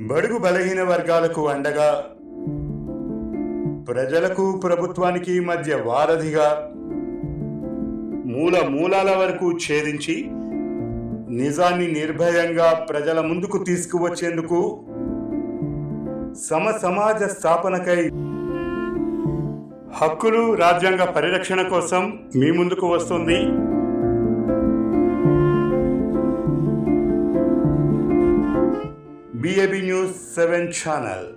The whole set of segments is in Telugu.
బడుగు బలహీన వర్గాలకు అండగా, ప్రజలకు ప్రభుత్వానికి మధ్య వారధిగా, మూలాల వరకు ఛేదించి నిజాన్ని నిర్భయంగా ప్రజల ముందుకు తీసుకువచ్చేందుకు, సమాజ స్థాపనకై, హక్కులు రాజ్యాంగ పరిరక్షణ కోసం మీ ముందుకు వస్తుంది BAB News 7 ఛానల్.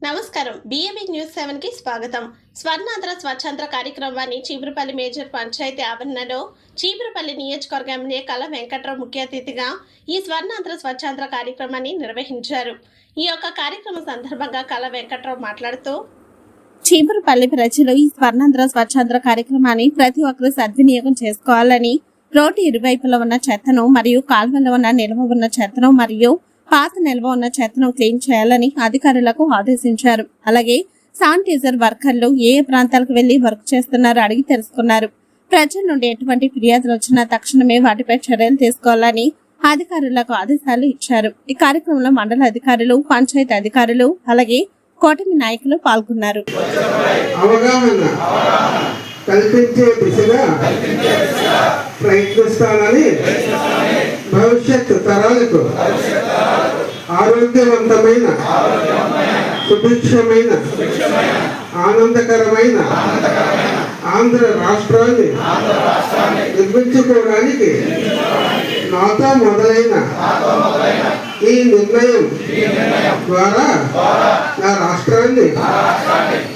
నమస్కారం. BAB న్యూస్ 7 కి స్వాగతం. స్వర్ణాంధ్ర స్వచ్ఛంద్ర కార్యక్రమాన్ని చీపురుపల్లి మేజర్ పంచాయతీ ఆవరణలో చీపురుపల్లి నియోజకవర్గ ఎమ్మెల్యే కళ వెంకట్రావు ముఖ్య అతిథిగా ఈ స్వర్ణాంధ్ర స్వచ్ఛంద్ర కార్యక్రమాన్ని నిర్వహించారు. ఈ యొక్క కార్యక్రమం సందర్భంగా కళ వెంకట్రావు మాట్లాడుతూ, చీపురుపల్లి ప్రజలు ఈ స్వర్ణాంధ్ర స్వచ్ఛంద్ర కార్యక్రమాన్ని ప్రతి ఒక్కరూ సద్వినియోగం చేసుకోవాలని, రోడ్డు ఇరువైపులో ఉన్న చెత్తను మరియు కాల్వలో ఉన్న నిల్వ ఉన్న చెత్తను మరియు పాత నిల్వ ఉన్న చెత్తను క్లీన్ చేయాలని అధికారులకు ఆదేశించారు. అలాగే శానిటైజర్ వర్కర్లు ఏ ప్రాంతాలకు వెళ్లి వర్క్ చేస్తున్నారో అడిగి తెలుసుకున్నారు. ప్రజల నుండి ఎటువంటి ఫిర్యాదులు వచ్చినా తక్షణమే వాటిపై చర్యలు తీసుకోవాలని అధికారులకు ఆదేశాలు ఇచ్చారు. ఈ కార్యక్రమంలో మండల అధికారులు, పంచాయతీ అధికారులు, అలాగే కూటమి నాయకులు పాల్గొన్నారు. అవగాహన కల్పించే దిశగా ప్రయత్నిస్తానని, భవిష్యత్ తరాలకు ఆరోగ్యవంతమైన, సుభిక్షమైన, ఆనందకరమైన ఆంధ్ర రాష్ట్రాన్ని నిర్మించుకోవడానికి నాతో మొదలైన ఈ నిర్ణయం ద్వారా నా రాష్ట్రాన్ని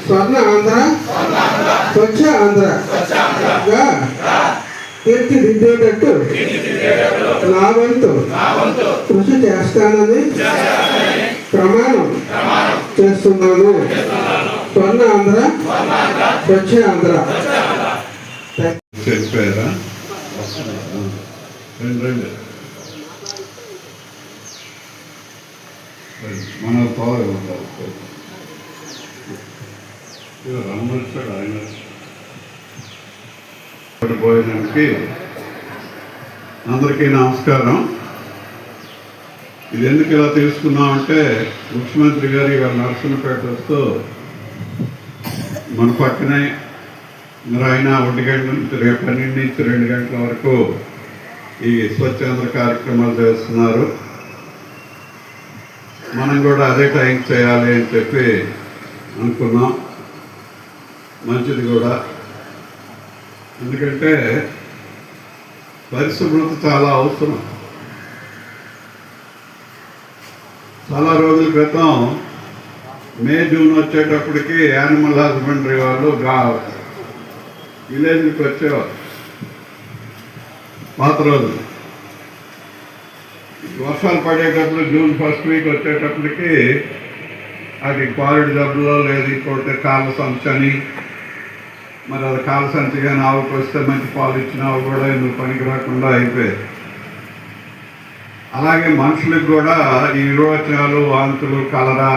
స్వర్ణ ఆంధ్ర, స్వచ్ఛ ఆంధ్రగా తీర్చిదిద్దేటట్టు నా వంతు కృషి చేస్తానని ప్రమాణం చేస్తున్నాను. స్వర్ణ ఆంధ్ర, స్వచ్ఛ ఆంధ్ర. మన రమ్మొచ్చాడు ఆయన భోజనానికి. అందరికీ నమస్కారం. ఇది ఎందుకు ఇలా తెలుసుకున్నామంటే, ముఖ్యమంత్రి గారు ఇవాళ నరసన్నపేట వస్తూ మన పక్కనే ఆయన 1 గంట నుంచి రేపు 12 నుంచి 2 గంటల వరకు ఈ స్వచ్ఛాంధ్ర కార్యక్రమాలు చేస్తున్నారు. మనం కూడా అదే టైం చేయాలి అని చెప్పి అనుకున్నాం. మంచిది కూడా, ఎందుకంటే పరిశుభ్రత చాలా అవసరం. చాలా రోజుల క్రితం మే, జూన్ వచ్చేటప్పటికి యానిమల్ హస్బెండరీ వాళ్ళు విలేజ్కి వచ్చేవారు. పాత రోజులు వర్షాలు పడేటప్పుడు జూన్ 1st వీక్ వచ్చేటప్పటికి అది పారుడు జబ్బులో లేదు ఇంకోటి కాళ్ళ సంచి అని, మరి అది కాళ్ళ సంచి కానీ ఆవుకు వస్తే మంచి పాలు ఇచ్చినా కూడా ఎందుకు పనికి రాకుండా అయిపోయాయి. అలాగే మనుషులకు కూడా ఈ విరోచనాలు, వాంతులు, కలరా